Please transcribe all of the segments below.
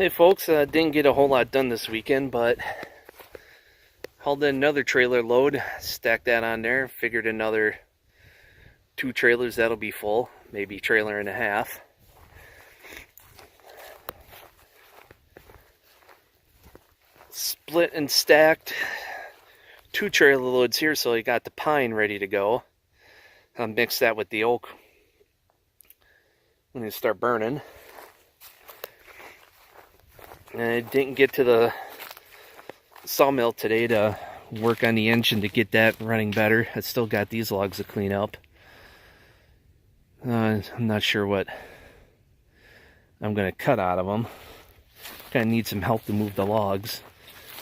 Hey folks, didn't get a whole lot done this weekend, but hauled in another trailer load, stacked that on there, figured another 2 trailers that'll be full, maybe trailer and a half. Split and stacked 2 trailer loads here, so I got the pine ready to go. I'll mix that with the oak when they start burning. And I didn't get to the sawmill today to work on the engine to get that running better. I still got these logs to clean up. I'm not sure what I'm going to cut out of them. Kind of need some help to move the logs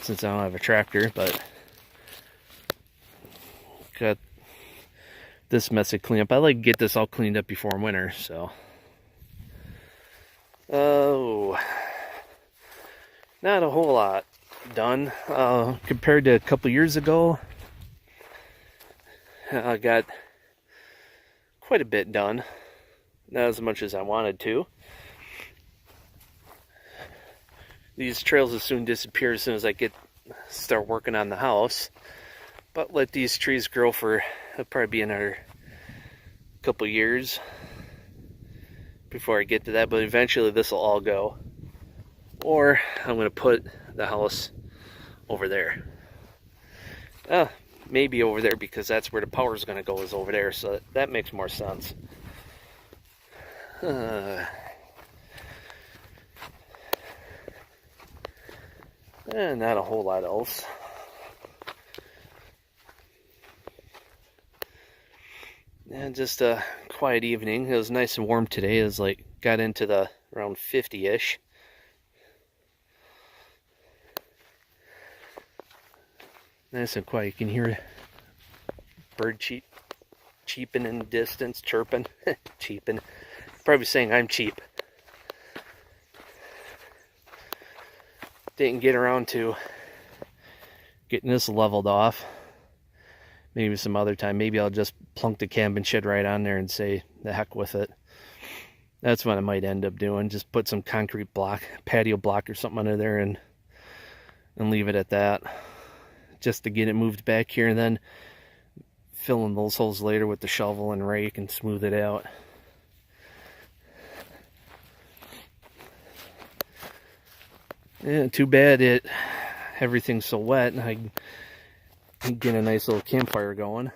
since I don't have a tractor, but got this mess to clean up. I like to get this all cleaned up before winter, so. Oh, not a whole lot done compared to a couple years ago. I got quite a bit done, not as much as I wanted to. These trails will soon disappear as soon as I start working on the house, but let these trees grow for it'll probably be another couple years before I get to that, but eventually this will all go. Or I'm going to put the house over there. Maybe over there, because that's where the power is going to go, is over there, so that makes more sense. And not a whole lot else. And just a quiet evening. It was nice and warm today. It was like, got into the around 50-ish. Nice and quiet. You can hear bird cheeping in the distance, chirping. Cheeping. Probably saying I'm cheap. Didn't get around to getting this leveled off. Maybe some other time. Maybe I'll just plunk the cabin shed right on there and say the heck with it. That's what I might end up doing. Just put some concrete block, patio block or something under there and leave it at that. Just to get it moved back here, and then fill in those holes later with the shovel and rake and smooth it out. Yeah, too bad everything's so wet, and I can get a nice little campfire going.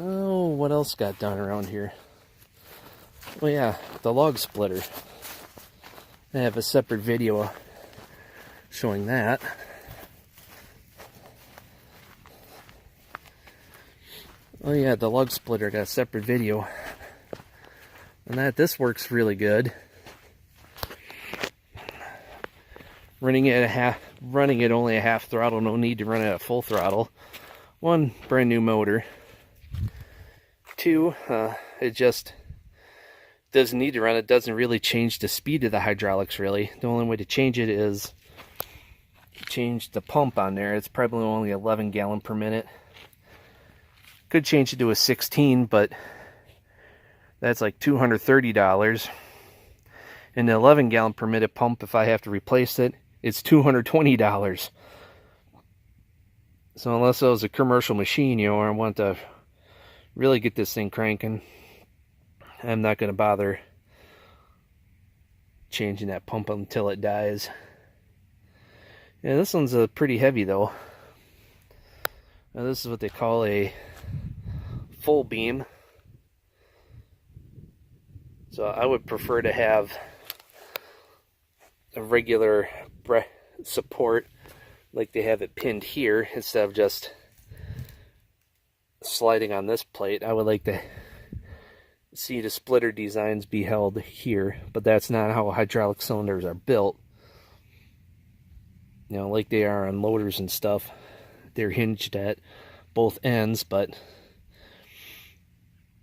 Oh, what else got done around here? Well, yeah, the log splitter. I have a separate video showing that. Oh yeah, the log splitter got a separate video. And this works really good. Running it only a half throttle, no need to run it at full throttle. 1, brand new motor. 2, it just doesn't need to run. It doesn't really change the speed of the hydraulics really. The only way to change it is change the pump on there. It's probably only 11 gallon per minute. Could change it to a 16, but that's like $230. And the 11 gallon per minute pump, if I have to replace it, it's $220. So unless it was a commercial machine, or I want to really get this thing cranking, I'm not going to bother changing that pump until it dies. Yeah, this one's pretty heavy though. Now, this is what they call a full beam. So I would prefer to have a regular support like they have it pinned here instead of just sliding on this plate. I would like to see the splitter designs be held here, but that's not how hydraulic cylinders are built. Like they are on loaders and stuff. They're hinged at both ends, but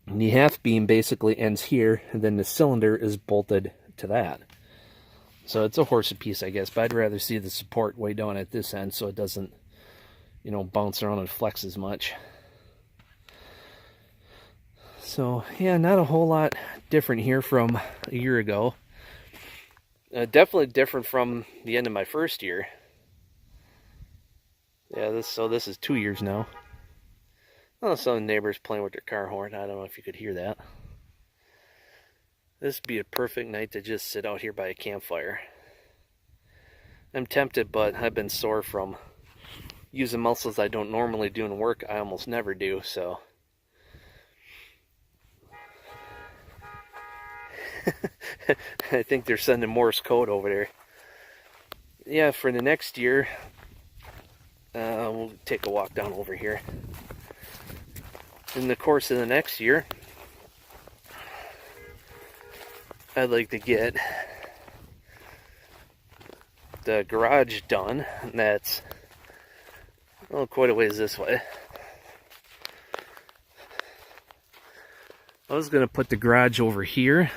the half beam basically ends here, and then the cylinder is bolted to that. So it's a horsey piece, I guess, but I'd rather see the support way down at this end so it doesn't, bounce around and flex as much. So yeah, not a whole lot different here from a year ago. Definitely different from the end of my first year. Yeah, this is 2 years now. Oh, some neighbors playing with their car horn. I don't know if you could hear that. This would be a perfect night to just sit out here by a campfire. I'm tempted, but I've been sore from using muscles I don't normally do in work. I almost never do, so. I think they're sending Morse code over there. Yeah, for the next year, we'll take a walk down over here. In the course of the next year, I'd like to get the garage done. And that's quite a ways this way. I was going to put the garage over here,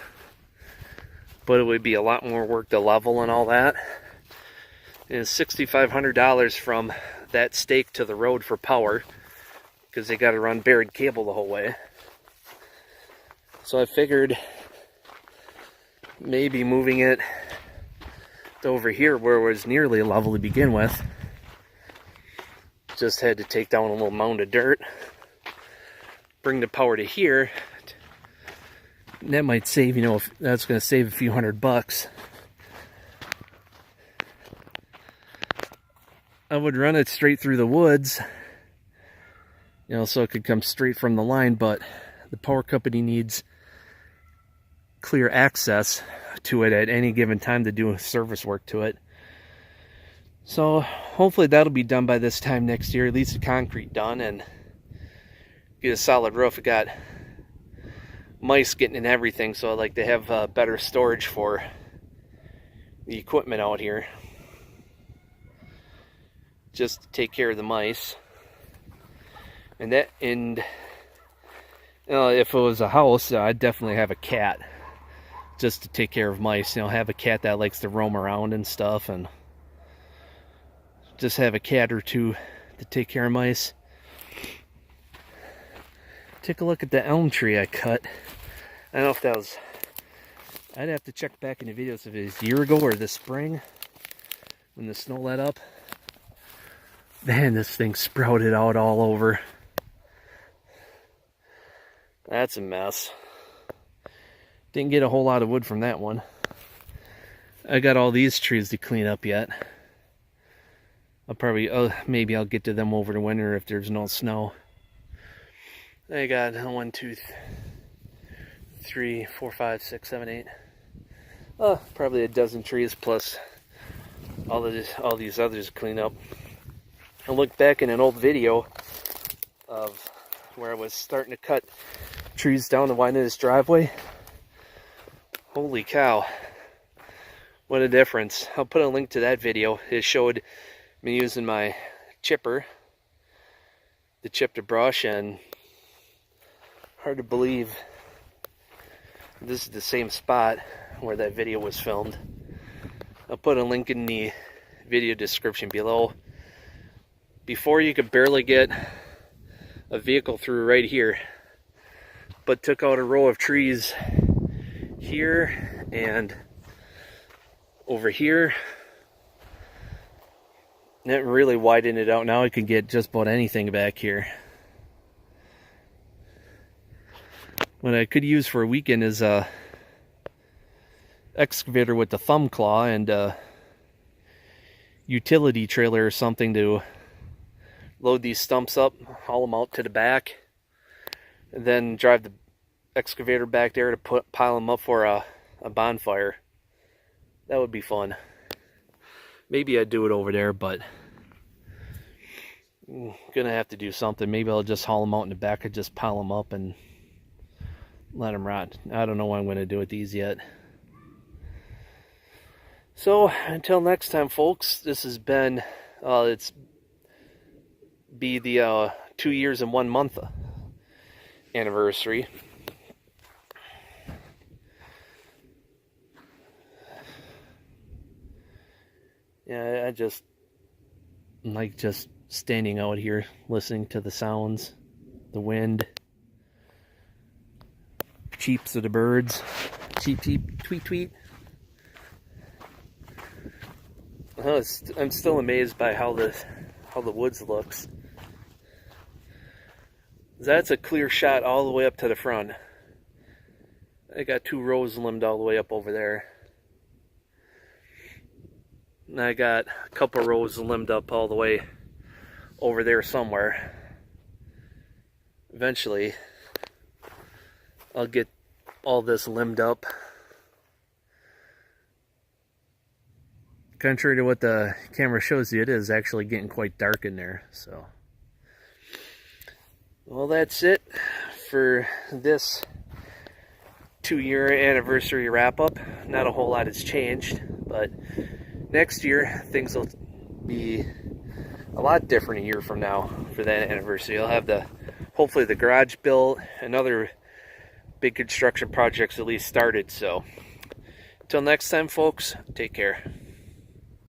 but it would be a lot more work to level and all that. And it's $6,500 from that stake to the road for power, because they got to run buried cable the whole way. So I figured maybe moving it to over here where it was nearly level to begin with. Just had to take down a little mound of dirt, bring the power to here. And that might save, if that's going to save a few $100. I would run it straight through the woods, so it could come straight from the line, but the power company needs clear access to it at any given time to do service work to it. So hopefully that'll be done by this time next year, at least the concrete done, and get a solid roof. I got mice getting in everything, so I'd like to have better storage for the equipment out here, just to take care of the mice. And if it was a house, I'd definitely have a cat, just to take care of mice. Have a cat that likes to roam around and stuff, and just have a cat or two to take care of mice. Take a look at the elm tree I cut. I don't know if that was... I'd have to check back in the videos if it was a year ago or this spring when the snow let up. Man, this thing sprouted out all over. That's a mess. Didn't get a whole lot of wood from that one. I got all these trees to clean up yet. I'll probably, maybe I'll get to them over the winter if there's no snow. I got 1, 2, 3, 4, 5, 6, 7, 8. Probably a dozen trees plus all these others to clean up. I looked back in an old video of where I was starting to cut trees down to widen this driveway. Holy cow. What a difference. I'll put a link to that video. It showed me using my chipper to chip the brush, and hard to believe this is the same spot where that video was filmed. I'll put a link in the video description below. Before, you could barely get a vehicle through right here, but took out a row of trees here and over here. And it really widened it out. Now I can get just about anything back here. What I could use for a weekend is a excavator with the thumb claw and a utility trailer or something to load these stumps up, haul them out to the back, and then drive the excavator back there to pile them up for a bonfire. That would be fun. Maybe I'd do it over there, but I'm gonna have to do something. Maybe I'll just haul them out in the back and just pile them up and let them rot. I don't know what I'm going to do with these yet. So until next time, folks, this has been the 2 years and 1 month anniversary. Yeah, I just like just standing out here listening to the sounds, the wind. cheeps of the birds. Cheep, cheep, tweet, tweet. I'm still amazed by how the woods looks. That's a clear shot all the way up to the front. I got 2 rows limbed all the way up over there. And I got a couple rows limbed up all the way over there somewhere. Eventually, I'll get all this limbed up. Contrary to what the camera shows you, it is actually getting quite dark in there. So, well, that's it for this 2-year anniversary wrap-up. Not a whole lot has changed, but next year things will be a lot different a year from now for that anniversary. I'll have hopefully the garage built and other big construction projects at least started. So, until next time, folks, take care.